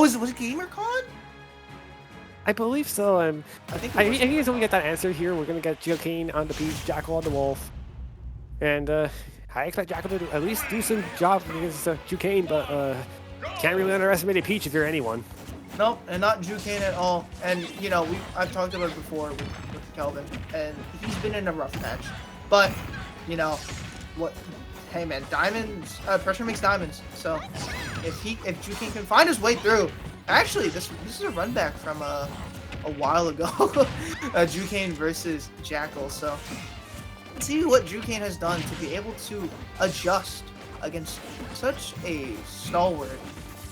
was it GamerCon? I believe so. I think I think as we get that answer here, we're gonna get Jukain on the Peach, Jakal on the Wolf, and I expect Jakal to at least do some job against Jukain, but can't really underestimate a Peach if you're anyone. Nope, and not Jukain at all. And you know, I've talked about it before with Kelvin, and he's been in a rough patch. But you know, what? Hey man, diamonds. Pressure makes diamonds. So if Jukain can find his way through, actually, this is a run back from a while ago, Jukain versus Jakal. So let's see what Jukain has done to be able to adjust against such a stalwart,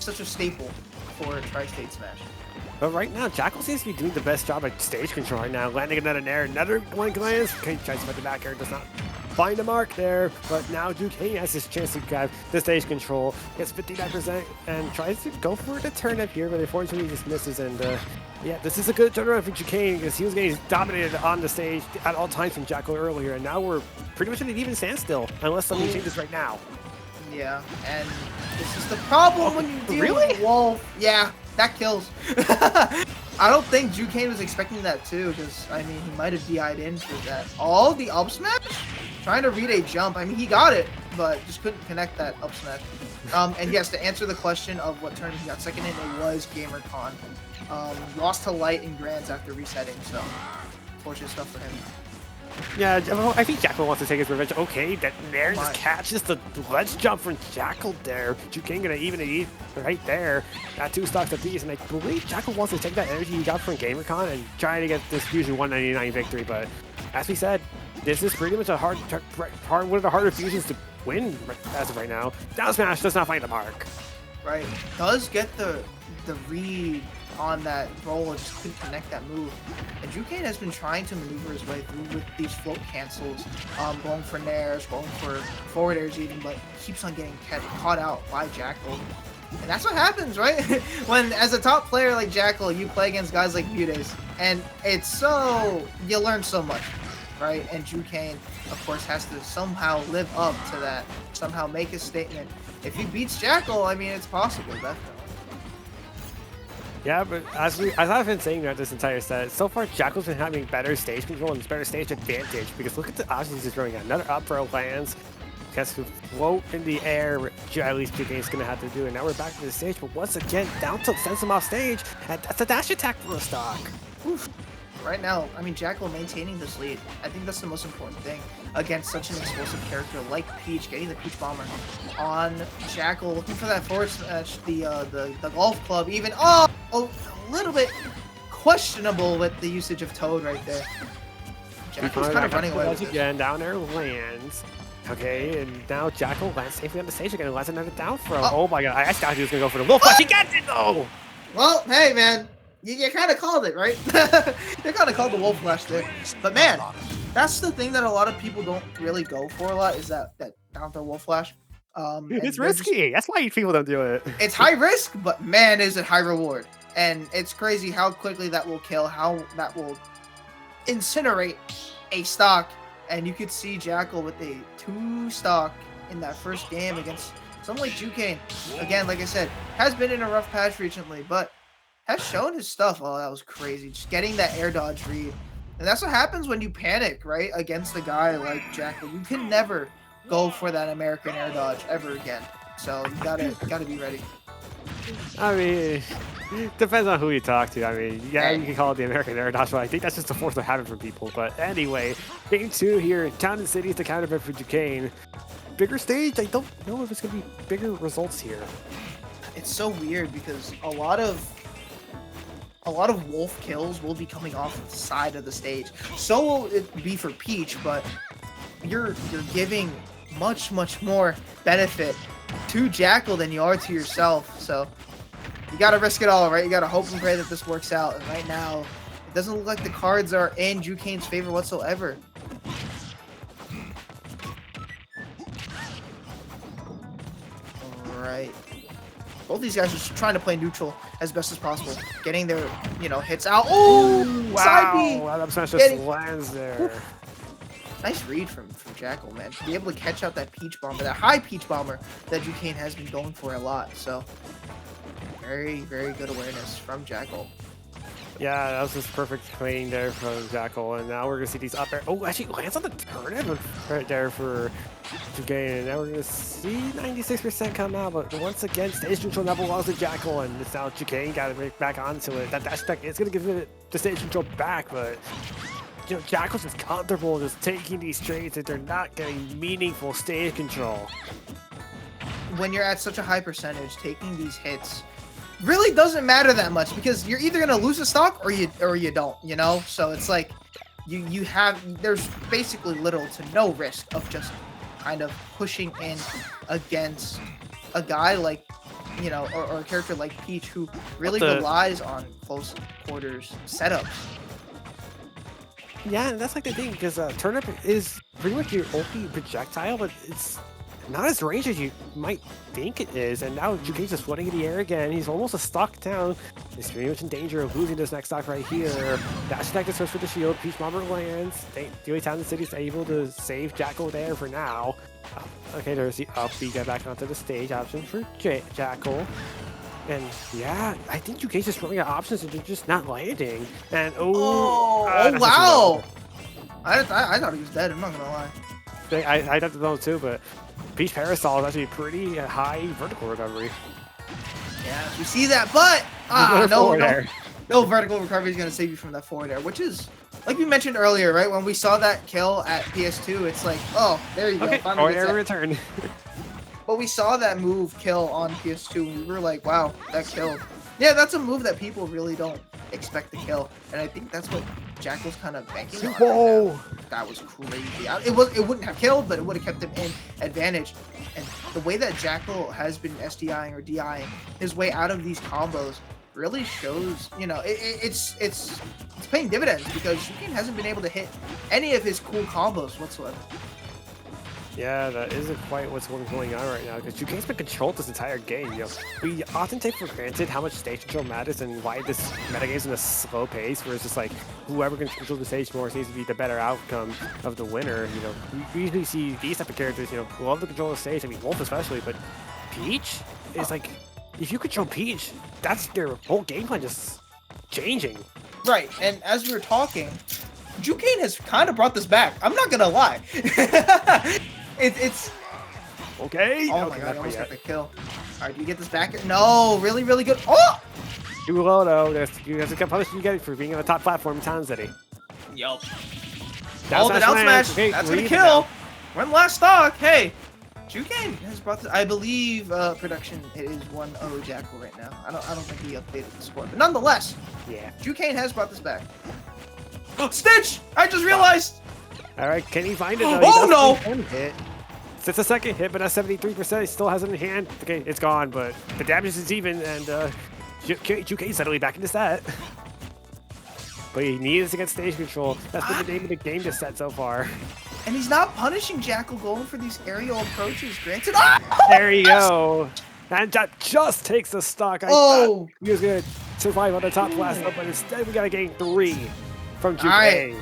such a staple for Tri-State Smash. But right now, Jakal seems to be doing the best job at stage control right now, landing another nair, another one glance. Okay, tries to fight the back air, does not find a mark there, but now Jukain has his chance to grab the stage control, gets 59% and tries to go for the turnip here, but unfortunately just misses. And yeah, this is a good turnaround for Jukain because he was getting dominated on the stage at all times from Jakal earlier, and now we're pretty much at an even standstill unless something changes right now. Yeah, and this is the problem when you deal with Wolf. Yeah, that kills. I don't think Jukain was expecting that too, because I mean he might have DI'd in for that. All the up smash? Trying to read a jump. I mean he got it, but just couldn't connect that up smash. And yes, to answer the question of what tournament he got second in, it was GamerCon. Lost to Light in Grands after resetting, so fortunate stuff for him. Yeah, I think Jakal wants to take his revenge. Okay, that Nair just catches the ledge jump from Jakal there. Jukain gonna even it right there. Got 2 stocks apiece, and I believe Jakal wants to take that energy he got from GamerCon and try to get this Fusion 199 victory. But as we said, this is pretty much a hard one of the harder fusions to win as of right now. Down smash does not find the mark. Right, does get the read on that roll and just couldn't connect that move. And Jukain has been trying to maneuver his way through with these float cancels, going for nairs, going for forward airs even, but keeps on getting caught out by Jakal. And that's what happens, right? When, as a top player like Jakal, you play against guys like Mutes, and it's so, you learn so much, right? And Jukain, of course, has to somehow live up to that, somehow make a statement. If he beats Jakal, I mean, it's possible, definitely. Yeah, but as I've been saying throughout this entire set, so far Jakal's been having better stage control and better stage advantage, because look at the options he's throwing out. Another up throw lands, has to float in the air, at least Jukain's going to have to do. And now we're back to the stage, but once again, down tilt sends him off stage, and that's a dash attack for a stock. Oof. Right now, I mean, Jakal maintaining this lead, I think that's the most important thing against such an explosive character like Peach, getting the Peach Bomber on Jakal, looking for that forward smash, the golf club even. Oh, a little bit questionable with the usage of Toad right there. Jakal's kind of running away with again, down there lands. Okay, and now Jakal lands safely on the stage again and lands another down throw. Oh my god, I thought he was going to go for the wolf, but he gets it though! Well, hey man. You kind of called it, right? You kind of called the wolf flash there. But man, that's the thing that a lot of people don't really go for a lot, is that down throw wolf flash. It's risky. That's why people don't do it. It's high risk, but man, is it high reward. And it's crazy how quickly that will kill, how that will incinerate a stock. And you could see Jakal with a 2 stock in that first game against someone like Jukain. Again, like I said, has been in a rough patch recently, but has shown his stuff. Oh, that was crazy. Just getting that air dodge read. And that's what happens when you panic, right? Against a guy like Jakal. You can never go for that American air dodge ever again. So you gotta be ready. I mean, depends on who you talk to. I mean, yeah, you can call it the American air dodge, but I think that's just a force of habit for people. But anyway, game 2 here. Town and City is the counterpart for Jukain. Bigger stage. I don't know if it's going to be bigger results here. It's so weird because a lot of wolf kills will be coming off the side of the stage. So will it be for Peach, but you're giving much more benefit to Jakal than you are to yourself. So you gotta risk it all, right? You gotta hope and pray that this works out. And right now, it doesn't look like the cards are in Jukain's favor whatsoever. All right. Both these guys are just trying to play neutral as best as possible, getting their, hits out. Oh, wow! Side B. Wow, that smash just lands there. Oof. Nice read from Jakal, man. To be able to catch out that Peach Bomber, that high Peach Bomber that Jukain has been going for a lot. So, very very, very good awareness from Jakal. Yeah, that was just perfect clean there from Jakal, and now we're gonna see these up air. Oh, actually lands on the turnip right there for Jukain, and now we're gonna see 96% come out, but once again, stage control never belongs to Jakal, and it's now Jukain got to break back onto it. That dash attack is gonna give it the stage control back, but you know, Jakal's just comfortable just taking these trades and they're not getting meaningful stage control. When you're at such a high percentage, taking these hits really doesn't matter that much because you're either gonna lose a stock or you don't, you know. So it's like there's basically little to no risk of just kind of pushing in against a guy like, you know, or a character like Peach who really relies on close quarters setups. Yeah, and that's like the thing because turnip is pretty much your OP projectile, but it's not as range as you might think it is, and now Jukain's just floating in the air again. He's almost a stock down. He's pretty much in danger of losing this next stock right here. Dash attack to search for the shield. Peach Bomber lands. The only Town and City is able to save Jakal there for now. Okay, there's the up B. Get back onto the stage option for Jakal. And yeah, I think Jukain's just running out of options and they're just not landing. And wow! I thought he was dead. I'm not gonna lie. I thought know too, but Peach Parasol is actually pretty high vertical recovery. Yeah, we see that, but no vertical recovery is gonna save you from that forward air, which is like we mentioned earlier, right? When we saw that kill at PS2, it's like, oh, there you go. Forward air return. But we saw that move kill on PS2, and we were like, wow, that killed. Yeah, that's a move that people really don't expect to kill, and I think that's what Jakal's kind of banking on. Whoa! That was crazy. It wouldn't have killed, but it would have kept him in advantage. And the way that Jakal has been SDIing or DIing his way out of these combos really shows, you know, it's paying dividends because Jukain hasn't been able to hit any of his cool combos whatsoever. Yeah, that isn't quite what's going on right now because Jukain's been controlled this entire game. You know, we often take for granted how much stage control matters and why this metagame's in a slow pace, where it's just like whoever can control the stage more seems to be the better outcome of the winner. You know, we usually see these type of characters, you know, who love to control the stage. I mean, Wolf especially, but Peach is like, if you control Peach, that's their whole game plan just changing. Right, and as we were talking, Jukain has kind of brought this back. I'm not gonna lie. It's okay. Oh my god, I almost got the kill. Alright, do you get this back? No, really, really good. Oh! Too low though. You have to get punished you get for being on the top platform in Town City. Yup. Oh, the down smash. Okay, that's gonna kill. We're in the last stock. Hey, Jukain has brought this. I believe production it is 1-0 Jakal right now. I don't think he updated the score, but nonetheless, yeah, Jukain has brought this back. Stitch! I just realized. All right, can he find it? Though? Oh no! Hit. It's a second hit, but at 73%, he still has it in hand. Okay, it's gone, but the damage is even, and Jukain's suddenly back into set. But he needs to get stage control. That's been the name of the game this set so far. And he's not punishing Jakal going for these aerial approaches, granted. There you go. And that just takes the stock. I thought he was going to survive on the top last up, but instead we got to gain 3 from Jukain.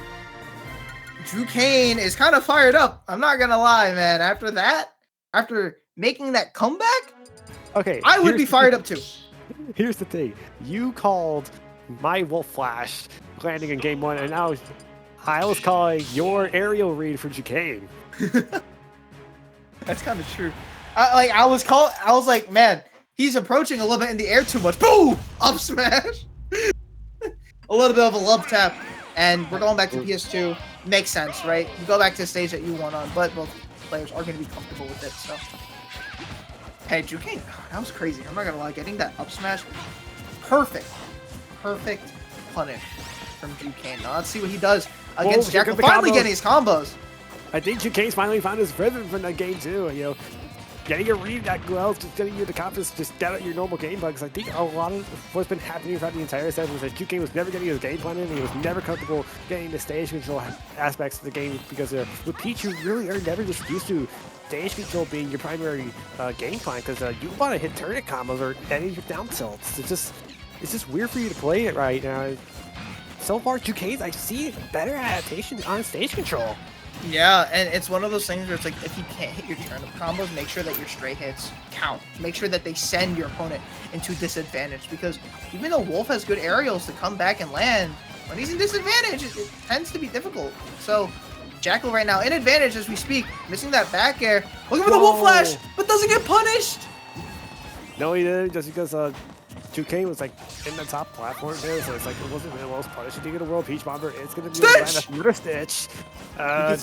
Jukain is kind of fired up. I'm not gonna lie, man. After that, after making that comeback, okay, I would be fired up too. Here's the thing: you called my Wolf Flash landing in game 1, and now I was calling your aerial read for Jukain. That's kind of true. I was like, man, he's approaching a little bit in the air too much. Boom! Up smash. A little bit of a love tap. And we're going back to PS2. Makes sense, right? You go back to the stage that you won on, but both players are going to be comfortable with it, so. Hey, Jukain, that was crazy. I'm not going to lie. Getting that up smash, perfect punish from Jukain. Now let's see what he does against Jakal. Finally getting his combos. I think Jukain's finally found his rhythm from that game, too. You know, getting a read that well, just getting you the confidence, just get out your normal game bugs. I think a lot of what's been happening throughout the entire set was that Jukain was never getting his game plan in, and he was never comfortable getting the stage control aspects of the game because with Peach, you really are never just used to stage control being your primary game plan because you want to hit turret combos or any of your down tilts. It's just weird for you to play it right now. So far, Jukain's, I see better adaptation on stage control. Yeah, and it's one of those things where it's like, if you can't hit your turnip combos, make sure that your stray hits count. Make sure that they send your opponent into disadvantage, because even though Wolf has good aerials to come back and land, when he's in disadvantage, it tends to be difficult. So Jakal right now in advantage as we speak, missing that back air, looking for the Wolf Flash, but doesn't get punished. No, he didn't, just because Jukain was like in the top platform there, so it's like it wasn't really well punished. If you get a World Peach Bomber, it's gonna be a Stitch.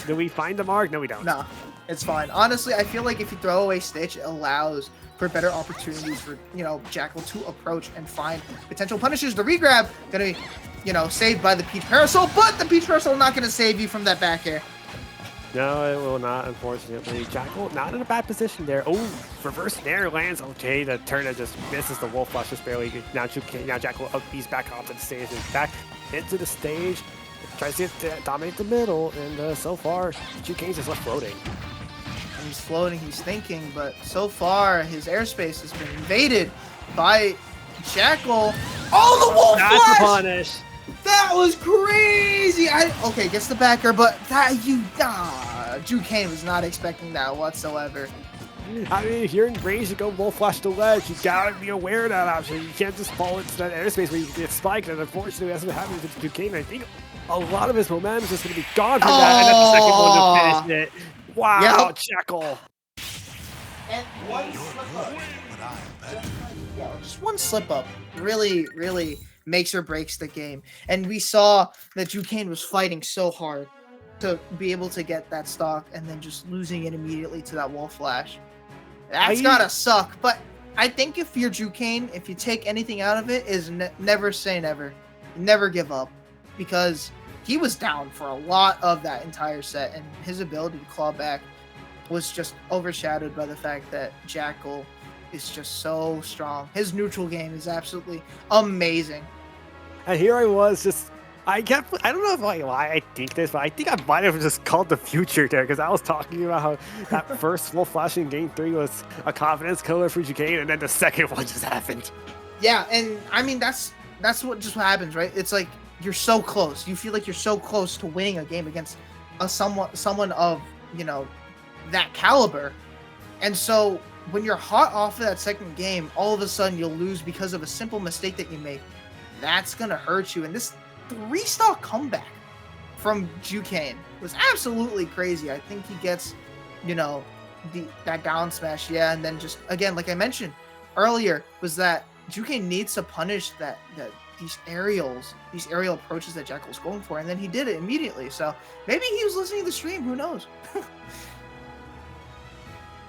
Do we find the mark? No, we don't. Nah, it's fine. Honestly, I feel like if you throw away Stitch, it allows for better opportunities for, you know, Jakal to approach and find potential punishes. The regrab gonna be, you know, saved by the Peach Parasol, but the Peach Parasol not gonna save you from that back air. No, it will not, unfortunately. Jakal not in a bad position there. Oh, reverse snare lands. Okay, the turner just misses the Wolf Flash just barely. Now Jakal he's back onto the stage and back into the stage. Tries to dominate the middle, and so far, Jukain's just left floating. He's floating, he's thinking, but so far his airspace has been invaded by Jakal. Oh, the Wolf Flash! That's the punish. That was crazy! Okay, gets the backer, but Jukain was not expecting that whatsoever. I mean, if you're in range to go Wolf Flash to ledge, you gotta be aware of that option. You can't just fall into that airspace where you get spiked, and unfortunately that's what happens with Jukain. I think a lot of his momentum is just gonna be gone from that, and that's the second one to finish it. Wow, Jakal. And one slip up. Yeah, just one slip up really makes or breaks the game. And we saw that Jukain was fighting so hard to be able to get that stock and then just losing it immediately to that Wolf Flash. That's gotta suck. But I think if you're Jukain, if you take anything out of it, is never say never. Never give up. Because he was down for a lot of that entire set, and his ability to claw back was just overshadowed by the fact that Jakal is just so strong. His neutral game is absolutely amazing. And here I was just, I don't know why I think this, but I think I might have just called the future there, because I was talking about how that first Wolf Flash in Game 3 was a confidence killer for Jukain, and then the second one just happened. Yeah, and I mean, that's what happens, right? It's like, you're so close. You feel like you're so close to winning a game against someone of, you know, that caliber. And so when you're hot off of that second game, all of a sudden you'll lose because of a simple mistake that you make. That's going to hurt you. And this 3-stock comeback from Jukain was absolutely crazy. I think he gets, you know, that down smash. Yeah. And then just, again, like I mentioned earlier, was that Jukain needs to punish these aerial approaches that Jakal was going for, and then he did it immediately. So maybe he was listening to the stream. Who knows?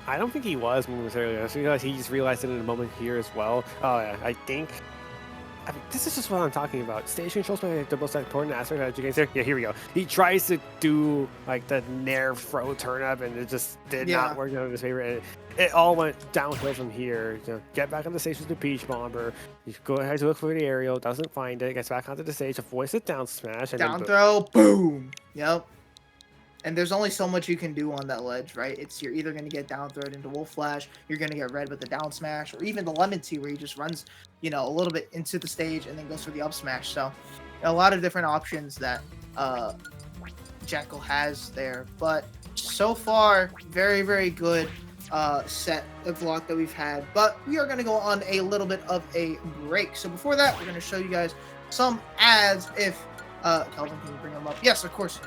I don't think he was momentarily. I think he just realized it in a moment here as well. Yeah, I think this is just what I'm talking about. Stage control's the most important aspect that Jukain's there. Yeah, here we go. He tries to do like the nair throw turn up, and it just did not work out in his favor. And it all went downhill from here. You know, get back on the stage with the Peach Bomber. You go ahead to look for the aerial, doesn't find it, gets back onto the stage, avoids the down smash. And down throw, boom. Yep. And there's only so much you can do on that ledge, right? You're either going to get down throwed into Wolf Flash, you're going to get red with the down smash, or even the Lemon Tea where he just runs, you know, a little bit into the stage and then goes for the up smash. So a lot of different options that Jakal has there. But so far, very, very good set of vlog that we've had. But we are going to go on a little bit of a break. So before that, we're going to show you guys some ads. If Kelvin, can you bring them up? Yes, of course.